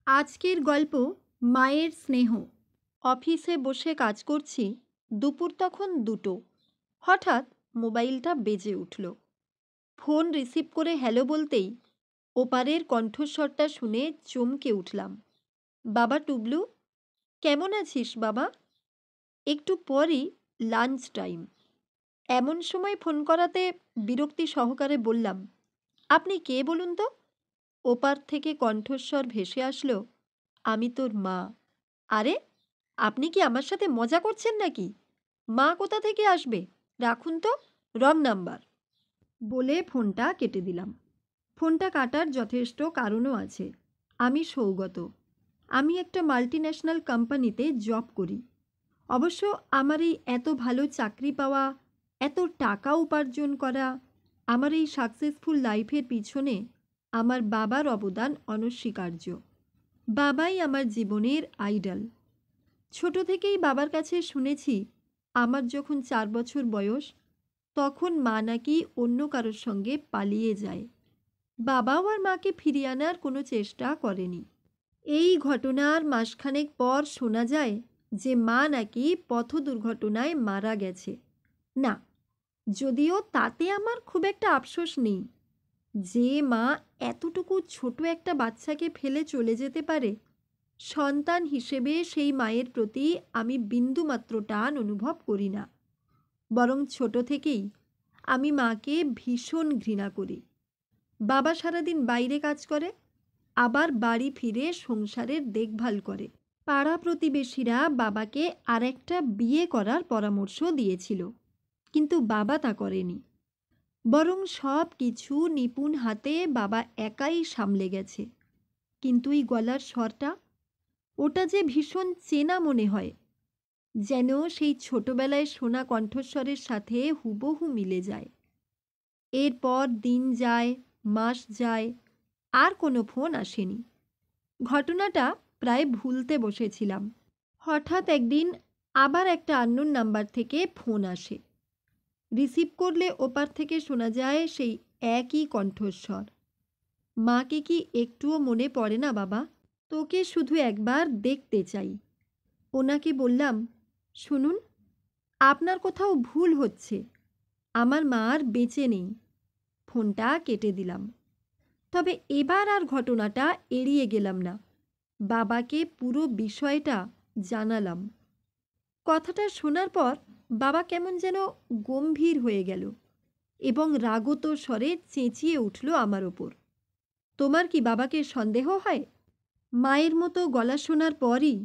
আজকের গল্প মায়ের স্নেহ। অফিসে বসে কাজ করছি, দুপুর তখন 2টো। হঠাৎ মোবাইলটা বেজে উঠল। ফোন রিসিভ করে হ্যালো বলতেই ওপারের কণ্ঠস্বরটা শুনে চমকে উঠলাম। বাবা টুবলু, কেমন আছিস বাবা? একটু পরই লাঞ্চ টাইম। এমন সময় ফোন করাতে বিরক্তি সহকারে বললাম, আপনি কে বলুন তো? ওপার থেকে কণ্ঠস্বর ভেসে আসলো, আমি তোর মা। আরে, আপনি কি আমার সাথে মজা করছেন নাকি? মা কোথা থেকে আসবে? রাখুন তো, রং নাম্বার। বলে ফোনটা কেটে দিলাম। ফোনটা কাটার যথেষ্ট কারণও আছে। আমি সৌগত। আমি একটা মাল্টিন্যাশনাল কোম্পানিতে জব করি। অবশ্য আমার এই এত ভালো চাকরি পাওয়া, এত টাকা উপার্জন করা, আমার এই সাকসেসফুল লাইফের পিছনে আমার বাবার অবদান অনস্বীকার্য। বাবাই আমার জীবনের আইডল। ছোট থেকেই বাবার কাছে শুনেছি, আমার যখন 4 বছর বয়স তখন মা নাকি অন্য কারোর সঙ্গে পালিয়ে যায়। বাবাও আর মাকে ফিরিয়ে আনার কোনো চেষ্টা করেনি। এই ঘটনার মাসখানেক পর শোনা যায় যে মা নাকি পথ দুর্ঘটনায় মারা গেছে। না, যদিও তাতে আমার খুব একটা আফসোস নেই। যে মা এতটুকু ছোট একটা বাচ্চাকে ফেলে চলে যেতে পারে, সন্তান হিসেবে সেই মায়ের প্রতি আমি বিন্দুমাত্র টান অনুভব করি না। বরং ছোট থেকেই আমি মাকে ভীষণ ঘৃণা করি। বাবা সারাদিন বাইরে কাজ করে, আবার বাড়ি ফিরে সংসারের দেখভাল করে। পাড়া প্রতিবেশীরা বাবাকে আরেকটা বিয়ে করার পরামর্শ দিয়েছিল, কিন্তু বাবা তা করেনি। বরং সব কিছু নিপুণ হাতে বাবা একাই সামলে গেছে। কিন্তু এই গলার স্বরটা, ওটা যে ভীষণ চেনা মনে হয়, যেন সেই ছোটবেলায় শোনা কণ্ঠস্বরের সাথে হুবহু মিলে যায়। এরপর দিন যায়, মাস যায়, আর কোনো ফোন আসেনি। ঘটনাটা প্রায় ভুলতে বসেছিলাম। হঠাৎ একদিন আবার একটা আননোন নাম্বার থেকে ফোন আসে। রিসিভ করলে ওপার থেকে শোনা যায় সেই একই কণ্ঠস্বর। মাকে কি একটুও মনে পড়ে না বাবা? তোকে শুধু একবার দেখতে চাই। ওনাকে বললাম, শুনুন, আপনার কোথাও ভুল হচ্ছে। আমার মা আর বেঁচে নেই। ফোনটা কেটে দিলাম। তবে এবার আর ঘটনাটা এড়িয়ে গেলাম না। বাবাকে পুরো বিষয়টা জানালাম। কথাটা শোনার পর বাবা কেমন যেন গম্ভীর হয়ে গেল এবং রাগত স্বরে চেঁচিয়ে উঠল আমার ওপর, তোমার কি বাবাকে সন্দেহ হয়? মায়ের মতো গলা শোনার পরই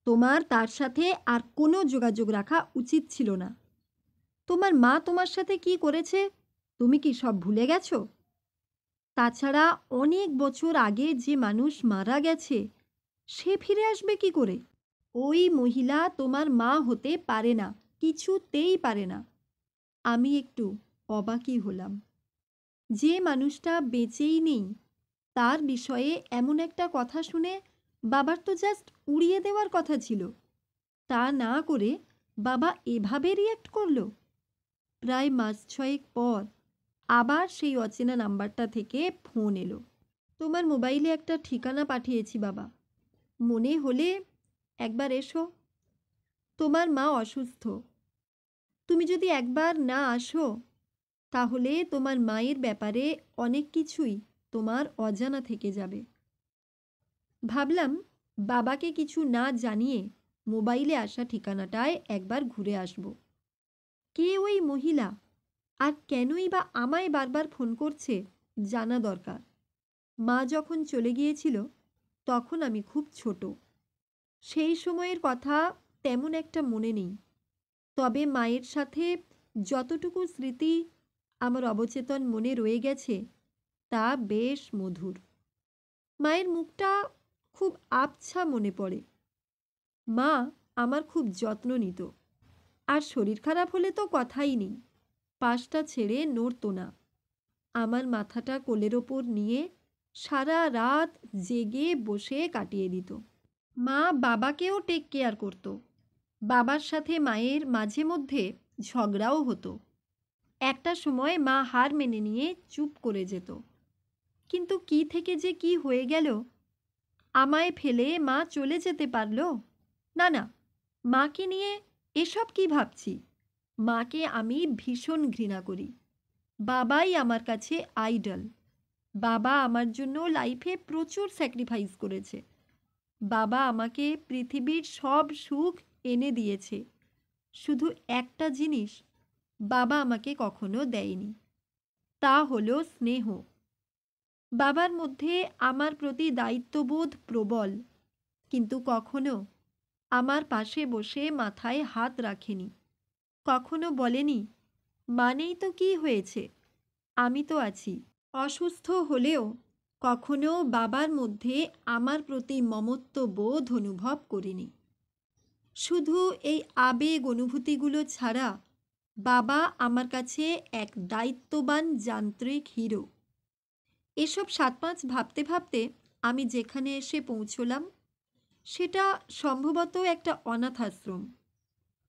তোমার তার সাথে আর কোনো যোগাযোগ রাখা উচিত ছিল না। তোমার মা তোমার সাথে কি করেছে তুমি কি সব ভুলে গেছো? তাছাড়া অনেক বছর আগে যে মানুষ মারা গেছে, সে ফিরে আসবে কি করে? ওই মহিলা তোমার মা হতে পারে না, কিছুতেই পারে না। আমি একটু অবাকই হলাম। যে মানুষটা বেঁচেই নেই, তার বিষয়ে এমন একটা কথা শুনে বাবার তো জাস্ট উড়িয়ে দেওয়ার কথা ছিল। তা না করে বাবা এভাবে রিয়্যাক্ট করলো। প্রায় মাস 6 পর আবার সেই অচেনা নাম্বারটা থেকে ফোন এলো। তোমার মোবাইলে একটা ঠিকানা পাঠিয়েছি বাবা, মনে হলে একবার এসো। তোমার মা অসুস্থ। তুমি যদি একবার না আসো, তাহলে তোমার মায়ের ব্যাপারে অনেক কিছুই তোমার অজানা থেকে যাবে। ভাবলাম বাবাকে কিছু না জানিয়ে মোবাইলে আসা ঠিকানাটায় একবার ঘুরে আসব। কে ওই মহিলা, আর কেনই বা আমায় বারবার ফোন করছে, জানা দরকার। মা যখন চলে গিয়েছিল তখন আমি খুব ছোট। সেই সময়ের কথা তেমন একটা মনে নেই। তবে মায়ের সাথে যতটুকু স্মৃতি আমার অবচেতন মনে রয়ে গেছে, তা বেশ মধুর। মায়ের মুখটা খুব আবছা মনে পড়ে। মা আমার খুব যত্ন নিত, আর শরীর খারাপ হলে তো কথাই নেই, পাশটা ছেড়ে নড়তো না। আমার মাথাটা কোলের ওপর নিয়ে সারা রাত জেগে বসে কাটিয়ে দিত। মা বাবাকেও টেক কেয়ার করত। বাবার সাথে মায়ের মাঝে মধ্যে ঝগড়াও হতো। একটা সময় মা হার মেনে নিয়ে চুপ করে যেত। কিন্তু কি থেকে যে কি হয়ে গেল, আমায় ফেলে মা চলে যেতে পারল? না না, মাকে নিয়ে এসব কি ভাবছি? মাকে আমি ভীষণ ঘৃণা করি। বাবাই আমার কাছে আইডল। বাবা আমার জন্য লাইফে প্রচুর স্যাক্রিফাইস করেছে। বাবা আমাকে পৃথিবীর সব সুখ এনে দিয়েছে। শুধু একটা জিনিস বাবা আমাকে কখনো দেয়নি, তা হলো স্নেহ। বাবার মধ্যে আমার প্রতি দায়িত্ববোধ প্রবল, কিন্তু কখনো আমার পাশে বসে মাথায় হাত রাখেনি। কখনো বলেনি, মানেই তো কি হয়েছে, আমি তো আছি। অসুস্থ হলেও কখনো বাবার মধ্যে আমার প্রতি মমত্ব বোধ অনুভব করিনি। শুধু এই আবেগ অনুভূতিগুলো ছাড়া বাবা আমার কাছে এক দায়িত্ববান যান্ত্রিক হিরো। এসব ৭-৫ ভাবতে ভাবতে আমি যেখানে এসে পৌঁছলাম সেটা সম্ভবত একটা অনাথ আশ্রম।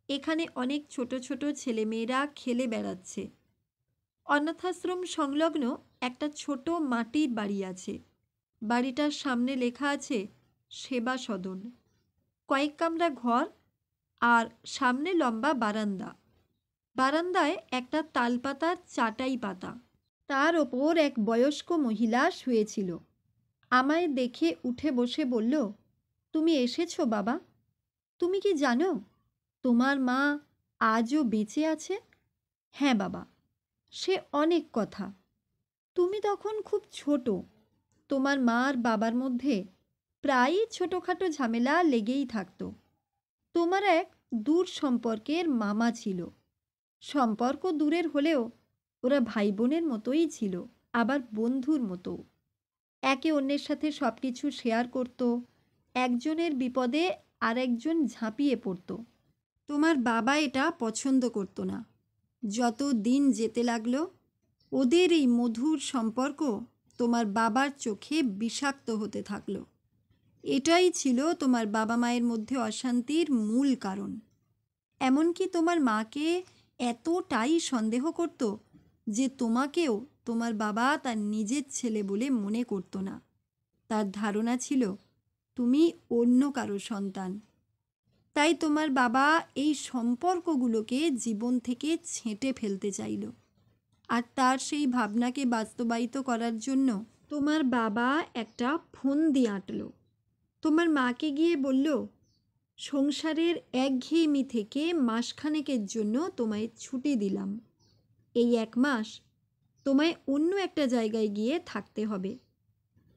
এখানে অনেক ছোট ছোট ছেলেমেয়েরা খেলে বেড়াচ্ছে। অনাথাশ্রম সংলগ্ন একটা ছোট মাটির বাড়ি আছে। বাড়িটার সামনে লেখা আছে সেবা সদন। কয়েক কামরা ঘর আর সামনে লম্বা বারান্দা। বারান্দায় একটা তালপাতার চাটাই পাতা, তার ওপর এক বয়স্ক মহিলা শুয়েছিল। আমায় দেখে উঠে বসে বলল, তুমি এসেছো বাবা? তুমি কি জানো তোমার মা আজও বেঁচে আছে? হ্যাঁ বাবা, সে অনেক কথা। তুমি তখন খুব ছোট। তোমার মা আর বাবার মধ্যে প্রায়ই ছোটোখাটো ঝামেলা লেগেই থাকতো। তোমার এক দূর সম্পর্কের মামা ছিল। সম্পর্ক দূরের হলেও ওরা ভাই বোনের মতোই ছিল, আবার বন্ধুর মতো। একে অন্যের সাথে সব কিছু শেয়ার করত। একজনের বিপদে আরেকজন ঝাঁপিয়ে পড়ত। তোমার বাবা এটা পছন্দ করতো না। যত দিন যেতে লাগলো ওদের এই মধুর সম্পর্ক তোমার বাবার চোখে বিষাক্ত হতে থাকলো। এটাই ছিল তোমার বাবা মায়ের মধ্যে অশান্তির মূল কারণ। এমনকি তোমার মাকে এতটাই সন্দেহ করত যে তোমাকেও তোমার বাবা তার নিজের ছেলে বলে মনে করতো না। তার ধারণা ছিল তুমি অন্য কারো সন্তান। তাই তোমার বাবা এই সম্পর্কগুলোকে জীবন থেকে ছেঁটে ফেলতে চাইল। আর তার সেই ভাবনাকে বাস্তবায়িত করার জন্য তোমার বাবা একটা ফন্দি আঁটল। তোমার মাকে গিয়ে বলল, সংসারের একঘেয়েমি থেকে মাসখানেকের জন্য তোমায় ছুটি দিলাম। এই ১ মাস তোমায় অন্য একটা জায়গায় গিয়ে থাকতে হবে।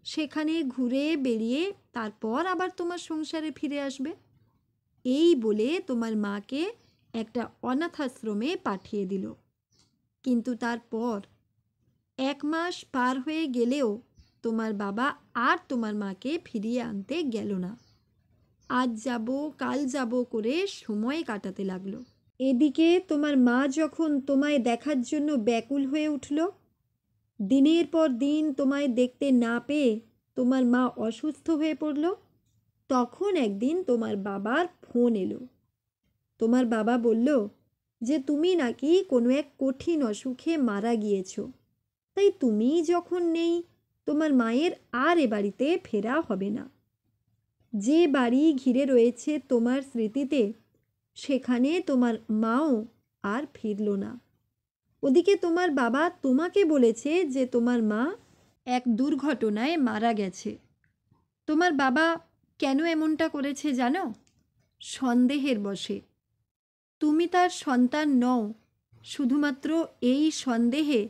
সেখানে ঘুরে বেরিয়ে তারপর আবার তোমার সংসারে ফিরে আসবে। এই বলে তোমার মাকে একটা অনাথাশ্রমে পাঠিয়ে দিল। কিন্তু তারপর ১ মাস পার হয়ে গেলেও তোমার বাবা আর তোমার মাকে ফিরিয়ে আনতে গেল না। আজ যাব কাল যাব করে সময় কাটাতে লাগলো। এদিকে তোমার মা যখন তোমায় দেখার জন্য ব্যাকুল হয়ে উঠল, দিনের পর দিন তোমায় দেখতে না পেয়ে তোমার মা অসুস্থ হয়ে পড়ল, তখন একদিন তোমার বাবার ফোন এলো। তোমার বাবা বলল যে তুমি নাকি কোনো এক কঠিন অসুখে মারা গিয়েছ। তাই তুমি যখন নেই, তোমার মায়ের আর এ বাড়িতে ফেরা হবে না। যে বাড়ি ঘিরে রয়েছে তোমার স্মৃতিতে, সেখানে তোমার মাও আর ফিরল না। ওদিকে তোমার বাবা তোমাকে বলেছে যে তোমার মা এক দুর্ঘটনায় মারা গেছে। তোমার বাবা কেন এমনটা করেছে জানো? সন্দেহের বশে। তুমি তার সন্তান নও, শুধুমাত্র এই সন্দেহে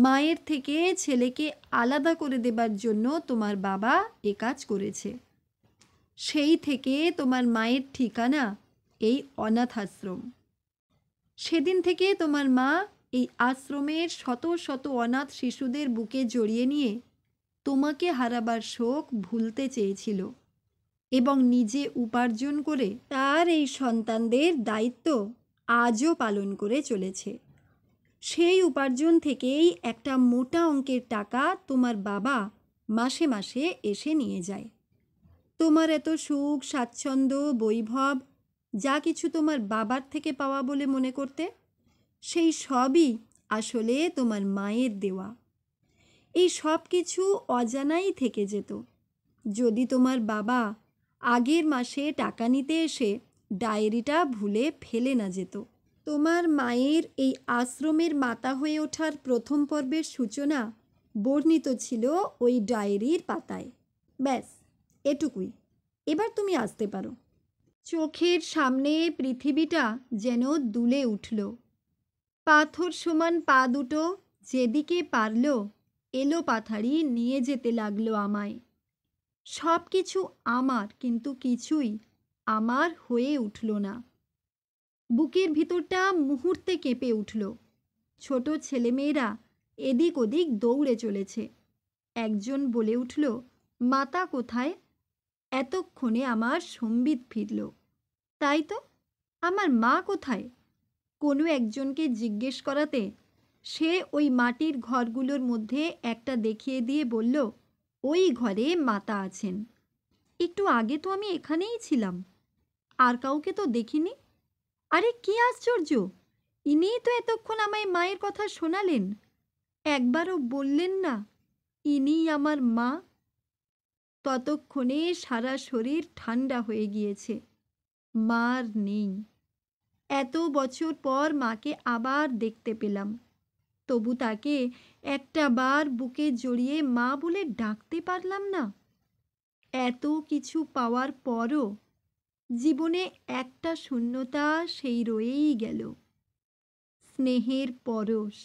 মায়ের থেকে ছেলেকে আলাদা করে দেবার জন্য তোমার বাবা এ কাজ করেছে। সেই থেকে তোমার মায়ের ঠিকানা এই অনাথ আশ্রম। সেদিন থেকে তোমার মা এই আশ্রমের শত শত অনাথ শিশুদের বুকে জড়িয়ে নিয়ে তোমাকে হারাবার শোক ভুলতে চেয়েছিল এবং নিজে উপার্জন করে তার এই সন্তানদের দায়িত্ব আজও পালন করে চলেছে। সেই উপার্জন থেকেই একটা মোটা অঙ্কের টাকা তোমার বাবা মাসে মাসে এসে নিয়ে যায়। তোমার এত সুখ স্বাচ্ছন্দ্য বৈভব যা কিছু তোমার বাবার থেকে পাওয়া বলে মনে করতে, সেই সবই আসলে তোমার মায়ের দেওয়া। এই সব কিছু অজানাই থেকে যেত যদি তোমার বাবা আগের মাসে টাকা নিতে এসে ডায়েরিটা ভুলে ফেলে না যেত। তোমার মায়ের এই আশ্রমের মাতা হয়ে ওঠার প্রথম পর্বের সূচনা বর্ণিত ছিল ওই ডায়েরির পাতায়। ব্যাস, এটুকুই। এবার তুমি আসতে পারো। চোখের সামনে পৃথিবীটা যেন দুলে উঠল। পাথর সমান পা দুটো যেদিকে পারল এলো পাথারি নিয়ে যেতে লাগলো আমায়। সব কিছু আমার, কিন্তু কিছুই আমার হয়ে উঠল না। বুকের ভিতরটা মুহূর্তে কেঁপে উঠল। ছোট ছেলেমেয়েরা এদিক ওদিক দৌড়ে চলেছে। একজন বলে উঠল, মাতা কোথায়? এতক্ষণে আমার সম্বিত ফিরল। তাই তো, আমার মা কোথায়? কোনো একজনকে জিজ্ঞেস করাতে সে ওই মাটির ঘরগুলোর মধ্যে একটা দেখিয়ে দিয়ে বলল, ওই ঘরে মাতা আছেন। একটু আগে তো আমি এখানেই ছিলাম, আর কাউকে তো দেখিনি। আরে কি আশ্চর্য! ইনিই তো এতক্ষণ আমায় মায়ের কথা শোনালেন। একবারও বললেন না ইনিই আমার মা। ততক্ষণে সারা শরীর ঠান্ডা হয়ে গিয়েছে। মা আর নেই। এত বছর পর মাকে আবার দেখতে পেলাম, তবু তাকে একটা বার বুকে জড়িয়ে মা বলে ডাকতে পারলাম না। এত কিছু পাওয়ার পরও জীবনে একটা শূন্যতা সেই রয়েই গেল। স্নেহের পরশ।